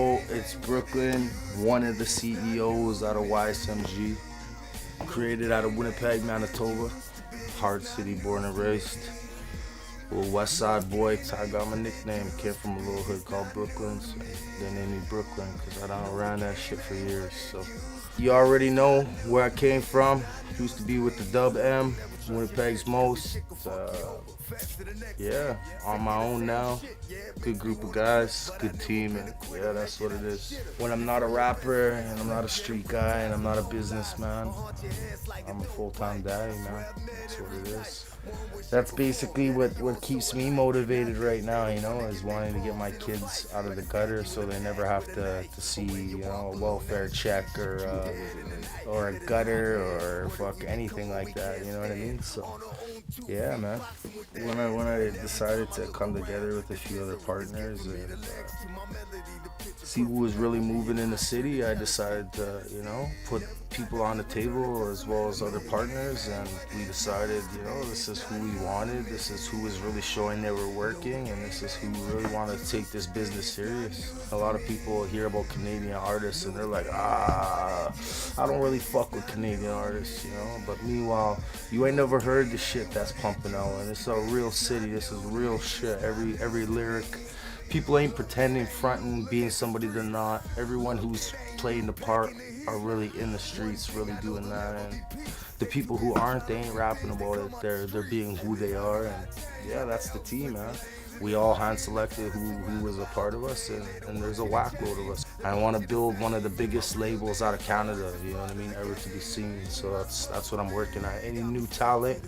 It's Brooklyn, one of the CEOs out of YSMG, created out of Winnipeg, Manitoba, hard city, born and raised. Little West Side boy, I got my nickname, came from a little hood called Brooklyn, so they named me Brooklyn because I done ran that shit for years. So you already know where I came from. Used to be with the Dub M, Winnipeg's most. Yeah, on my own now. Good group of guys, good team, and yeah, that's what it is. When I'm not a rapper and I'm not a street guy and I'm not a businessman, I'm a full-time daddy, man. That's what it is. That's basically what keeps me motivated right now, is wanting to get my kids out of the gutter so they never have to see, a welfare check or a gutter or fuck anything like that, you know what I mean? So, yeah, man. When I decided to come together with a few other partners and see who was really moving in the city, I decided to, put people on the table as well as other partners, and we decided, this is who we wanted, this is who was really showing they were working, and this is who really wanted to take this business serious. A lot of people hear about Canadian artists and they're like, I don't really fuck with Canadian artists, but meanwhile, you ain't never heard the shit that's pumping out, and it's a real city, this is real shit, every lyric. People ain't pretending, fronting, being somebody they're not. Everyone who's playing the part are really in the streets, really doing that. And the people who aren't, they ain't rapping about it. They're being who they are. And yeah, that's the team, man. We all hand selected who was a part of us, and there's a whack load of us. I want to build one of the biggest labels out of Canada, you know what I mean, ever to be seen. So that's what I'm working at. Any new talent,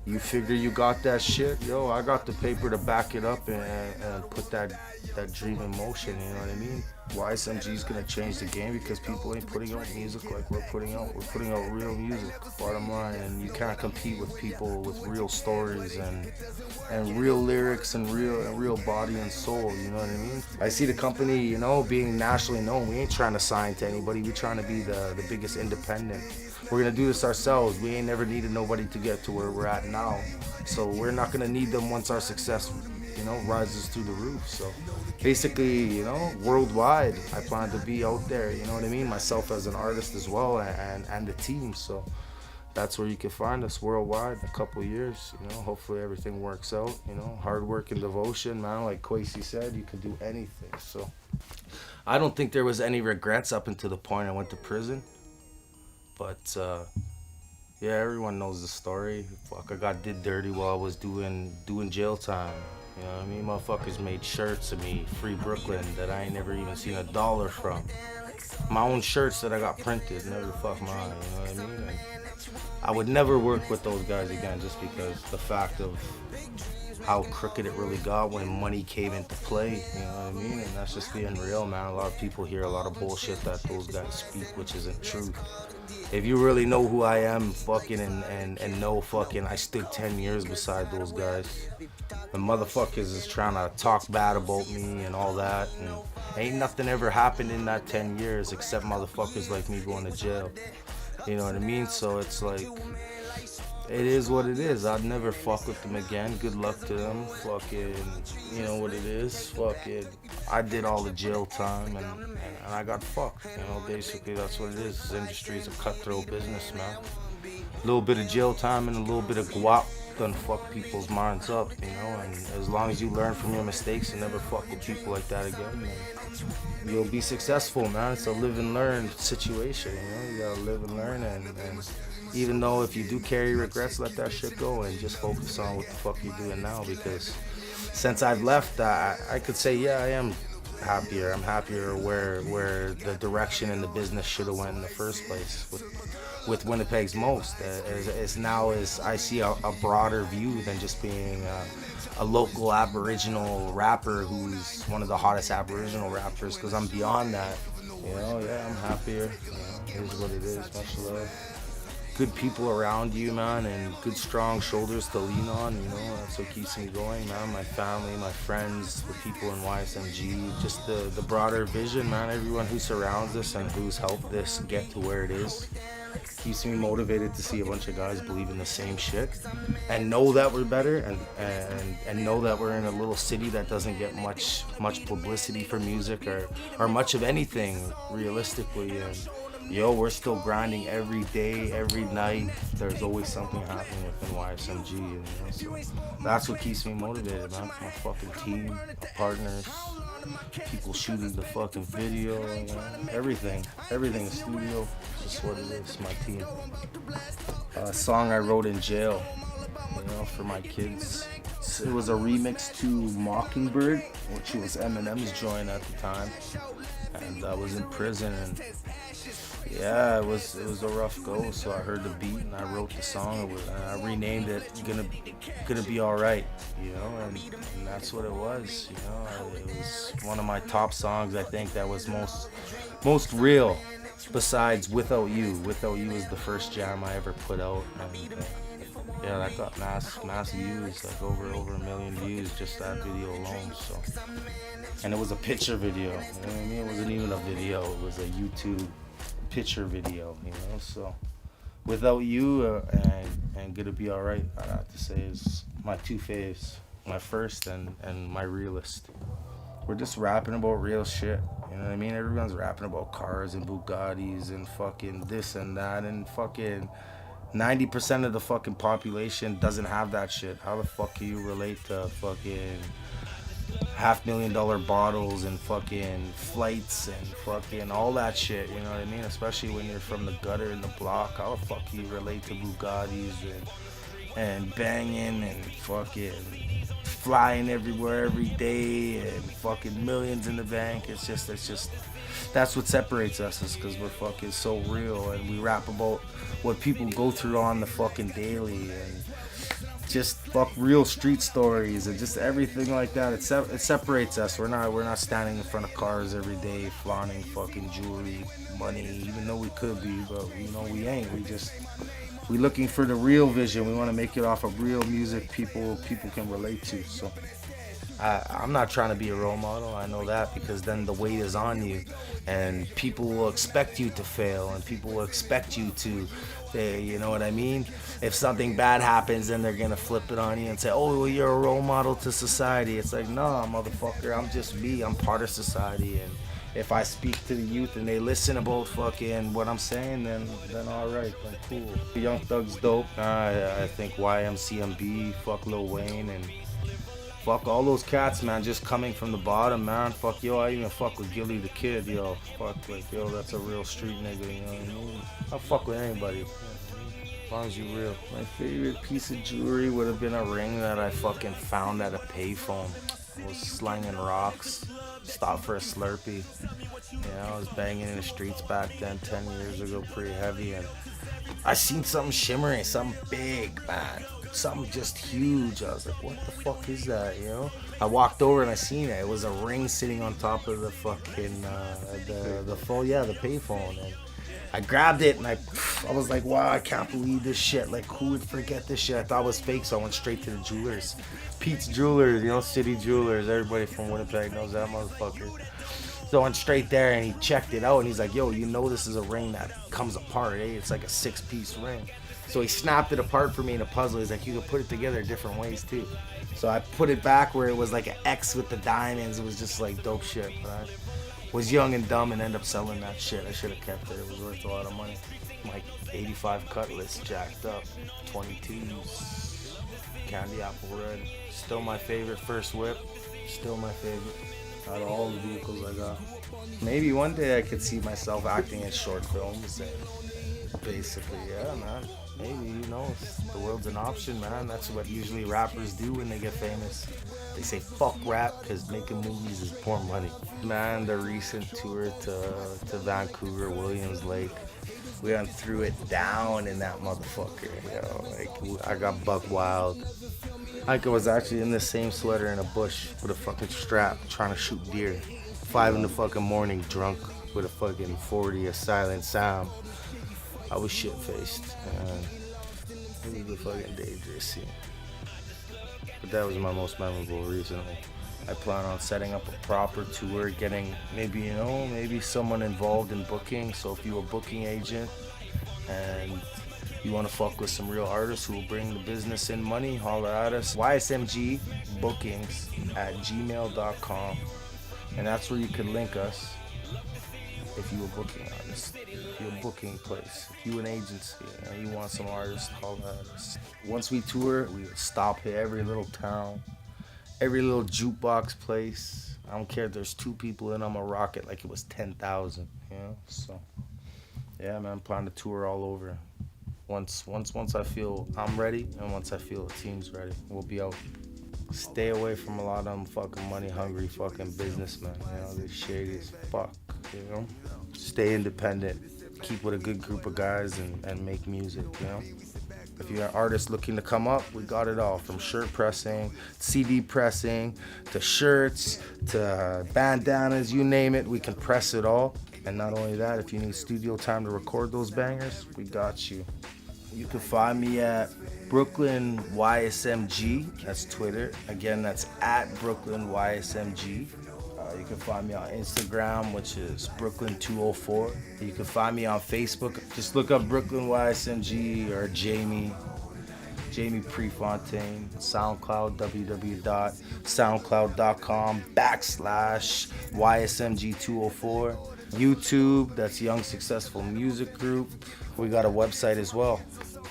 you figure you got that shit, I got the paper to back it up and put that dream in motion, you know what I mean? YSMG is gonna change the game because people ain't putting out music like we're putting out. We're putting out real music, bottom line, and you can't compete with people with real stories and real lyrics and real body and soul, you know what I mean? I see the company, being nationally known. We ain't trying to sign to anybody. We're trying to be the biggest independent. We're gonna do this ourselves. We ain't never needed nobody to get to where we're at now. So we're not gonna need them once our success, rises through the roof. So basically, worldwide, I plan to be out there, you know what I mean? Myself as an artist as well, and the team. So that's where you can find us worldwide in a couple of years, hopefully everything works out, hard work and devotion, man. Like Kwesi said, you can do anything. So I don't think there was any regrets up until the point I went to prison. But yeah, everyone knows the story. Fuck, I did dirty while I was doing jail time. You know what I mean? Motherfuckers made shirts of me, Free Brooklyn, that I ain't never even seen $1 from. My own shirts that I got printed, never fuck mine, you know what I mean? And I would never work with those guys again just because the fact of how crooked it really got when money came into play, you know what I mean? And that's just being real, man. A lot of people hear a lot of bullshit that those guys speak, which isn't true. If you really know who I am, fucking, and know fucking, I stood 10 years beside those guys. The motherfuckers is trying to talk bad about me and all that, and ain't nothing ever happened in that 10 years except motherfuckers like me going to jail. You know what I mean? So it's like, it is what it is. I'd never fuck with them again. Good luck to them. Fucking, you know what it is. Fucking, I did all the jail time and I got fucked. Basically that's what it is. This industry is a cutthroat business, man. A little bit of jail time and a little bit of guap done fuck people's minds up, and as long as you learn from your mistakes and never fuck with people like that again, man, you'll be successful, man. It's a live and learn situation, you gotta live and learn, and even though if you do carry regrets, let that shit go and just focus on what the fuck you're doing now, because since I've left, I could say, yeah, I am happier. I'm happier where the direction and the business should have went in the first place with Winnipeg's most. As now as I see a broader view than just being a local Aboriginal rapper who's one of the hottest Aboriginal rappers, because I'm beyond that. Yeah, I'm happier. Here's what it is. Much love. good people around you, man, and good strong shoulders to lean on, you know. That's what keeps me going, man. My family, my friends, the people in YSMG, just the broader vision, man. Everyone who surrounds us and who's helped this get to where it is keeps me motivated to see a bunch of guys believe in the same shit and know that we're better, and know that we're in a little city that doesn't get much publicity for music or much of anything realistically. And yo, we're still grinding every day, every night. There's always something happening within YSMG, you know? So that's what keeps me motivated, man. My fucking team, my partners, people shooting the fucking video, you know? Everything in studio, just what it is, my team. A song I wrote in jail, you know, for my kids. It was a remix to Mockingbird, which was Eminem's joint at the time, and I was in prison, and yeah, it was a rough go. So I heard the beat and I wrote the song. I renamed it "Gonna Be Alright," you know, and that's what it was. You know, it was one of my top songs. I think that was most real. Besides "Without You," "Without You" is the first jam I ever put out, and yeah, that got mass views, like over 1 million views, just that video alone. So, and it was a picture video. You know what I mean? It wasn't even a video. It was a YouTube picture video, you know. So "Without You" and "Gonna Be Alright," I'd have to say is my two faves, my first and my realist. We're just rapping about real shit, you know what I mean? Everyone's rapping about cars and Bugattis and fucking this and that, and fucking 90% of the fucking population doesn't have that shit. How the fuck can you relate to fucking $500,000 bottles and fucking flights and fucking all that shit, you know what I mean? Especially when you're from the gutter in the block. How the fuck can you relate to Bugattis and banging and fucking flying everywhere every day and fucking millions in the bank? It's just that's what separates us, is because we're fucking so real, and we rap about what people go through on the fucking daily, and just fuck real street stories and just everything like that. It separates us. We're not standing in front of cars every day flaunting fucking jewelry, money, even though we could be, but you know we ain't. We looking for the real vision. We want to make it off of real music people can relate to. So I'm not trying to be a role model. I know that, because then the weight is on you, and people will expect you to fail, and people will expect you to, you know what I mean? If something bad happens, then they're gonna flip it on you and say, "Oh, well, you're a role model to society." It's like, nah, motherfucker, I'm just me. I'm part of society, and if I speak to the youth and they listen about fucking what I'm saying, then all right, then cool. Young Thug's dope. I think YMCMB, fuck Lil Wayne, and fuck all those cats, man, just coming from the bottom, man. Fuck, yo, I even fuck with Gilly the Kid, yo. Fuck, like, yo, that's a real street nigga, you know what I mean? I'll fuck with anybody, as long as you real. My favorite piece of jewelry would have been a ring that I fucking found at a payphone. I was slanging rocks, stopped for a Slurpee. Yeah, I was banging in the streets back then, 10 years ago, pretty heavy, and I seen something shimmering, something big, man. Something just huge. I was like, what the fuck is that, you know? I walked over and I seen it. It was a ring sitting on top of the fucking, the phone, yeah, the payphone. And I grabbed it and I was like, wow, I can't believe this shit. Like, who would forget this shit? I thought it was fake, so I went straight to the jewelers. Pete's Jewelers, you know, City Jewelers. Everybody from Winnipeg knows that motherfucker. So I went straight there and he checked it out and he's like, yo, you know this is a ring that comes apart, eh? It's like a 6-piece ring. So he snapped it apart for me in a puzzle. He's like, you can put it together different ways too. So I put it back where it was like an X with the diamonds. It was just like dope shit. But I was young and dumb and ended up selling that shit. I should have kept it. It was worth a lot of money. Like 85 Cutlass jacked up, 22s, candy apple red. Still my favorite first whip. Still my favorite out of all the vehicles I got. Maybe one day I could see myself acting in short films. And basically, yeah, man. Maybe, who knows? The world's an option, man. That's what usually rappers do when they get famous. They say, fuck rap, because making movies is poor money. Man, the recent tour to Vancouver, Williams Lake, we went threw it down in that motherfucker, you know? Like, I got buck wild. I was actually in the same sweater in a bush with a fucking strap trying to shoot deer. 5 in the fucking morning, drunk with a fucking 40, a silent sound. I was shit-faced, and it was a fucking dangerous scene. But that was my most memorable recently. I plan on setting up a proper tour, getting maybe someone involved in booking. So if you're a booking agent and you want to fuck with some real artists who will bring the business in money, holler at us. YSMG bookings at gmail.com. And that's where you can link us if you're a booking artist, if you're a booking place, if you're an agency and you want some artists, holler at us. Once we tour, we stop at every little town, every little jukebox place. I don't care if there's 2 people in, I'm gonna rock it like it was 10,000, So, yeah, man, I'm planning to tour all over. Once I feel I'm ready, and once I feel the team's ready, we'll be out. Stay away from a lot of them fucking money hungry fucking businessmen. They're shady as fuck. Stay independent. Keep with a good group of guys and make music. If you're an artist looking to come up, we got it all, from shirt pressing, CD pressing, to shirts, to bandanas, you name it, we can press it all. And not only that, if you need studio time to record those bangers, we got you. You can find me at Brooklyn YSMG. That's Twitter. Again, that's at Brooklyn YSMG. You can find me on Instagram, which is Brooklyn204. You can find me on Facebook. Just look up Brooklyn YSMG or Jamie Prefontaine. SoundCloud, www.soundcloud.com/YSMG204. YouTube, that's Young Successful Music Group. We got a website as well.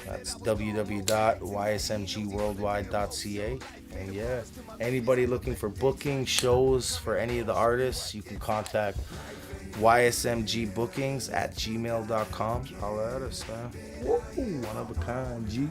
That's www.ysmgworldwide.ca. And yeah, anybody looking for booking shows for any of the artists, you can contact ysmgbookings@gmail.com. Holla at us, man. Woo, one of a kind, G.